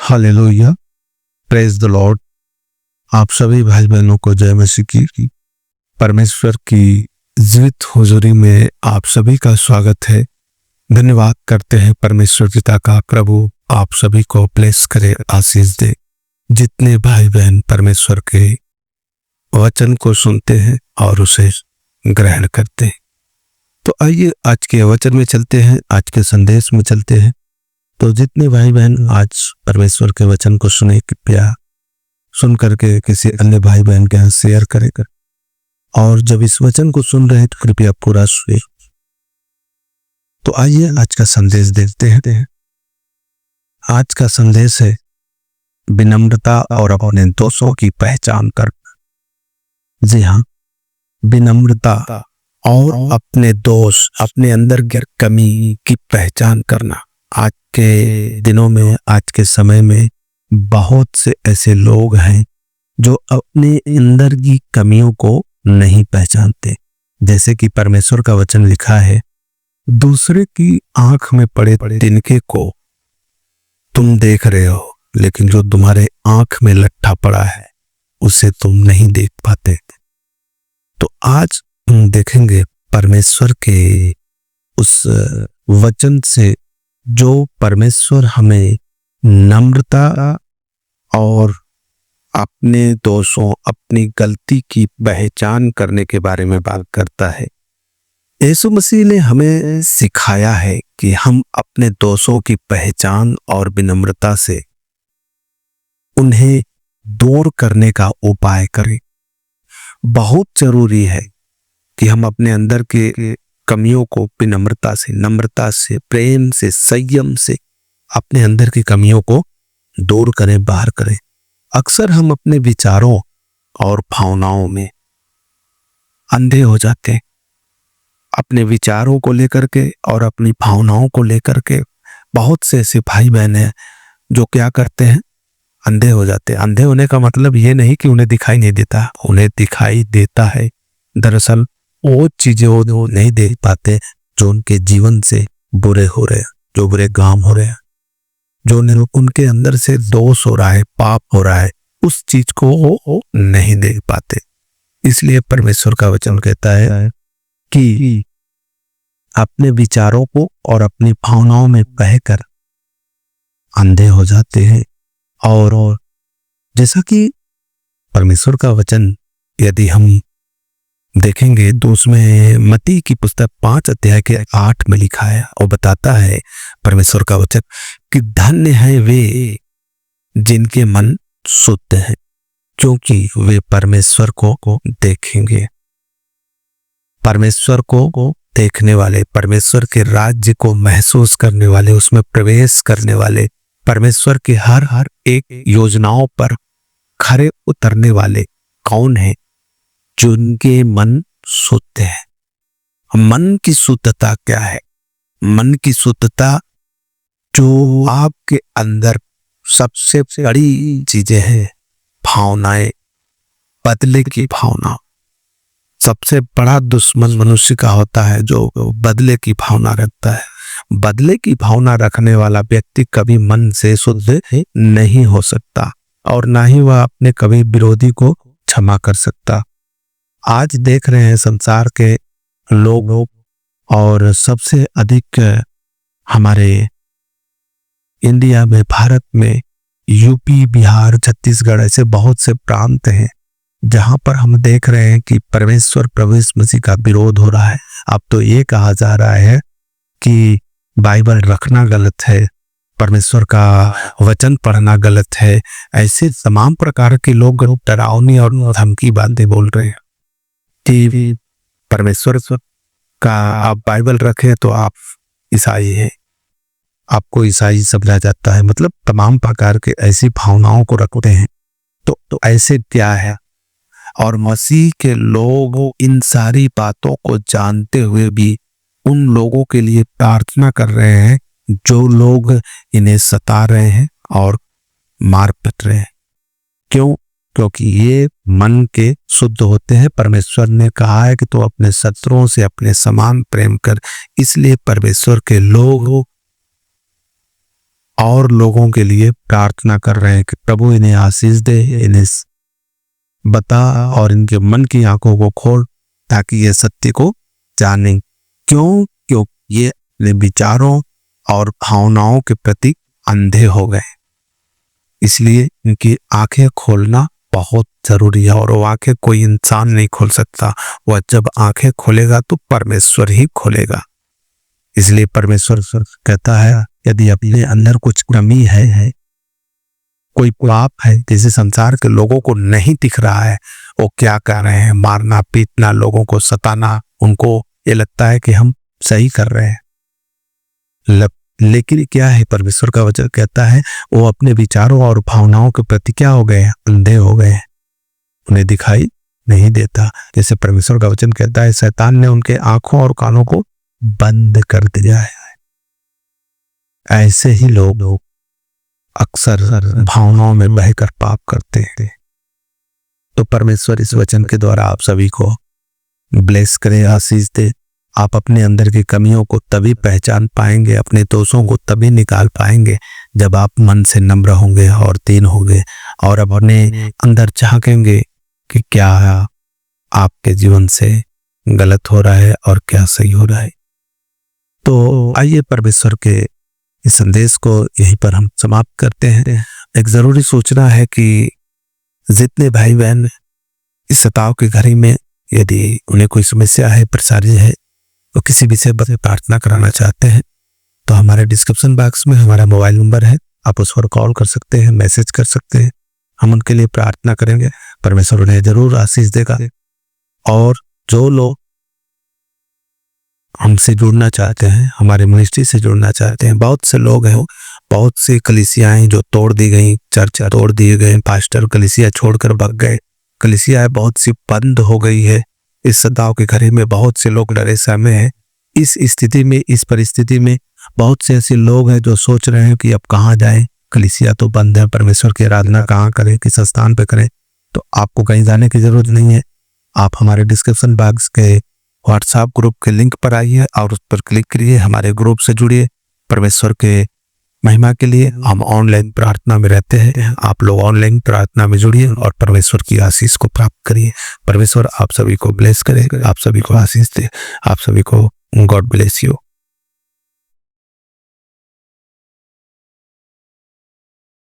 Hallelujah, praise the Lord. आप सभी भाई बहनों को जय मसीह की। परमेश्वर की जीवित हुजूरी में आप सभी का स्वागत है। धन्यवाद करते हैं परमेश्वर पिता का। प्रभु आप सभी को ब्लेस करे, आशीष दे। जितने भाई बहन परमेश्वर के वचन को सुनते हैं और उसे ग्रहण करते हैं, तो आइए आज के वचन में चलते हैं, आज के संदेश में चलते हैं। तो जितने भाई बहन आज परमेश्वर के वचन को सुने, कृपया सुन करके किसी अन्य भाई बहन के यहाँ शेयर करेगा। और जब इस वचन को सुन रहे हैं तो कृपया पूरा सुने। तो आइए आज का संदेश देखते हैं। आज का संदेश है विनम्रता और अपने दोषों की पहचान करना। जी हाँ, विनम्रता और अपने दोष, अपने अंदर की कमी की पहचान करना। आज के दिनों में, आज के समय में बहुत से ऐसे लोग हैं जो अपने अंदर की कमियों को नहीं पहचानते। जैसे कि परमेश्वर का वचन लिखा है, दूसरे की आंख में पड़े तिनके को तुम देख रहे हो, लेकिन जो तुम्हारे आंख में लट्ठा पड़ा है उसे तुम नहीं देख पाते। तो आज हम देखेंगे परमेश्वर के उस वचन से जो परमेश्वर हमें नम्रता और अपने दोषों, अपनी गलती की पहचान करने के बारे में बात करता है। यीशु मसीह ने हमें सिखाया है कि हम अपने दोषों की पहचान और विनम्रता से उन्हें दूर करने का उपाय करें। बहुत जरूरी है कि हम अपने अंदर के कमियों को विनम्रता से, नम्रता से, प्रेम से, संयम से अपने अंदर की कमियों को दूर करें, बाहर करें। अक्सर हम अपने विचारों और भावनाओं में अंधे हो जाते हैं। अपने विचारों को लेकर के और अपनी भावनाओं को लेकर के बहुत से ऐसे भाई बहन हैं जो क्या करते हैं, अंधे हो जाते हैं। अंधे होने का मतलब ये नहीं कि उन्हें दिखाई नहीं देता, उन्हें दिखाई देता है। दरअसल वो चीजें वो नहीं देख पाते जो उनके जीवन से बुरे हो रहे हैं, जो बुरे काम हो रहे हैं, जो उनके अंदर से दोष हो रहा है, पाप हो रहा है, उस चीज को वो नहीं देख पाते। इसलिए परमेश्वर का वचन कहता है कि अपने विचारों को और अपनी भावनाओं में बहकर अंधे हो जाते हैं। और जैसा कि परमेश्वर का वचन यदि हम देखेंगे तो उसमें मत्ती की पुस्तक 5 अध्याय के 8 में लिखा है और बताता है परमेश्वर का वचन कि धन्य है वे जिनके मन शुद्ध हैं, क्योंकि वे परमेश्वर को देखेंगे। परमेश्वर को देखने वाले, परमेश्वर के राज्य को महसूस करने वाले, उसमें प्रवेश करने वाले, परमेश्वर की हर एक योजनाओं पर खरे उतरने वाले कौन है? जिनके मन शुद्ध है। मन की शुद्धता क्या है? मन की शुद्धता जो आपके अंदर सबसे बड़ी चीजें हैं, भावनाएं, बदले की भावना। सबसे बड़ा दुश्मन मनुष्य का होता है जो बदले की भावना रखता है। बदले की भावना रखने वाला व्यक्ति कभी मन से शुद्ध नहीं हो सकता और ना ही वह अपने कभी विरोधी को क्षमा कर सकता। आज देख रहे हैं संसार के लोग और सबसे अधिक हमारे इंडिया में, भारत में, यूपी, बिहार, छत्तीसगढ़, ऐसे बहुत से प्रांत हैं जहां पर हम देख रहे हैं कि परमेश्वर प्रभु यीशु मसीह का विरोध हो रहा है। अब तो ये कहा जा रहा है कि बाइबल रखना गलत है, परमेश्वर का वचन पढ़ना गलत है। ऐसे तमाम प्रकार के लोग डरावनी और धमकी बातें बोल रहे हैं कि परमेश्वर का आप बाइबल रखें तो आप ईसाई हैं, आपको ईसाई समझा जाता है। मतलब तमाम प्रकार के ऐसी भावनाओं को रखते हैं। तो ऐसे क्या है? और मसीह के लोग इन सारी बातों को जानते हुए भी उन लोगों के लिए प्रार्थना कर रहे हैं जो लोग इन्हें सता रहे हैं और मार पिट रहे हैं। क्यों? क्योंकि ये मन के शुद्ध होते हैं। परमेश्वर ने कहा है कि तू अपने शत्रुओं से अपने समान प्रेम कर। इसलिए परमेश्वर के लोग और लोगों के लिए प्रार्थना कर रहे हैं कि प्रभु इन्हें आशीष दे, इन्हें बता और इनके मन की आंखों को खोल ताकि ये सत्य को जाने। क्यों ये अपने विचारों और भावनाओं के प्रति अंधे हो गए, इसलिए इनकी आंखें खोलना बहुत जरूरी है। और वो आंखें कोई इंसान नहीं खोल सकता, वह जब आंखें खोलेगा तो परमेश्वर ही खोलेगा। इसलिए परमेश्वर कहता है यदि अपने अंदर कुछ कमी है, कोई पाप है जिसे संसार के लोगों को नहीं दिख रहा है, वो क्या कर रहे हैं, मारना पीटना, लोगों को सताना, उनको ये लगता है कि हम सही कर रहे हैं। लेकिन क्या है, परमेश्वर का वचन कहता है वो अपने विचारों और भावनाओं के प्रति क्या हो गए, अंधे हो गए, उन्हें दिखाई नहीं देता। जैसे परमेश्वर का वचन कहता है शैतान ने उनके आंखों और कानों को बंद कर दिया है। ऐसे ही लोग अक्सर भावनाओं में बहकर पाप करते हैं। तो परमेश्वर इस वचन के द्वारा आप सभी को ब्लेस करे, आशीष दे। आप अपने अंदर की कमियों को तभी पहचान पाएंगे, अपने दोषों को तभी निकाल पाएंगे जब आप मन से नम्र होंगे और दीन होंगे और अपने अंदर झांकेंगे कि क्या आपके जीवन से गलत हो रहा है और क्या सही हो रहा है। तो आइए परमेश्वर के इस संदेश को यहीं पर हम समाप्त करते हैं। एक जरूरी सूचना है कि जितने भाई बहन इस सताव की घड़ी में यदि उन्हें कोई समस्या है, परेशानी है, तो किसी विषय पर प्रार्थना कराना चाहते हैं तो हमारे डिस्क्रिप्शन बॉक्स में हमारा मोबाइल नंबर है, आप उस पर कॉल कर सकते हैं, मैसेज कर सकते हैं, हम उनके लिए प्रार्थना करेंगे। परमेश्वर उन्हें जरूर आशीष देगा। और जो लोग हमसे जुड़ना चाहते हैं, हमारे मिनिस्ट्री से जुड़ना चाहते हैं, बहुत से लोग हैं, बहुत सी कलीसियाएं जो तोड़ दी गई, चर्च तोड़ दिए गए, पास्टर कलीसिया छोड़कर भाग गए, कलीसियाएं बहुत सी बंद हो गई है। इस सताव के घड़ी में बहुत से लोग डरे सहमे हैं। इस स्थिति में, इस परिस्थिति में बहुत से ऐसे लोग हैं जो सोच रहे हैं कि अब कहाँ जाएं, कलीसिया तो बंद है, परमेश्वर की आराधना कहाँ करें, किस स्थान पे करें। तो आपको कहीं जाने की जरूरत नहीं है, आप हमारे डिस्क्रिप्शन बॉक्स के व्हाट्सएप ग्रुप के लिंक पर आइए और उस पर क्लिक करिए, हमारे ग्रुप से जुड़िए। परमेश्वर के महिमा के लिए हम ऑनलाइन प्रार्थना में रहते हैं, आप लोग ऑनलाइन प्रार्थना में जुड़िए और परमेश्वर की आशीष को प्राप्त करिए। परमेश्वर आप सभी को ब्लेस करे, आप सभी को आशीष दे, आप सभी को गॉड ब्लेस यू।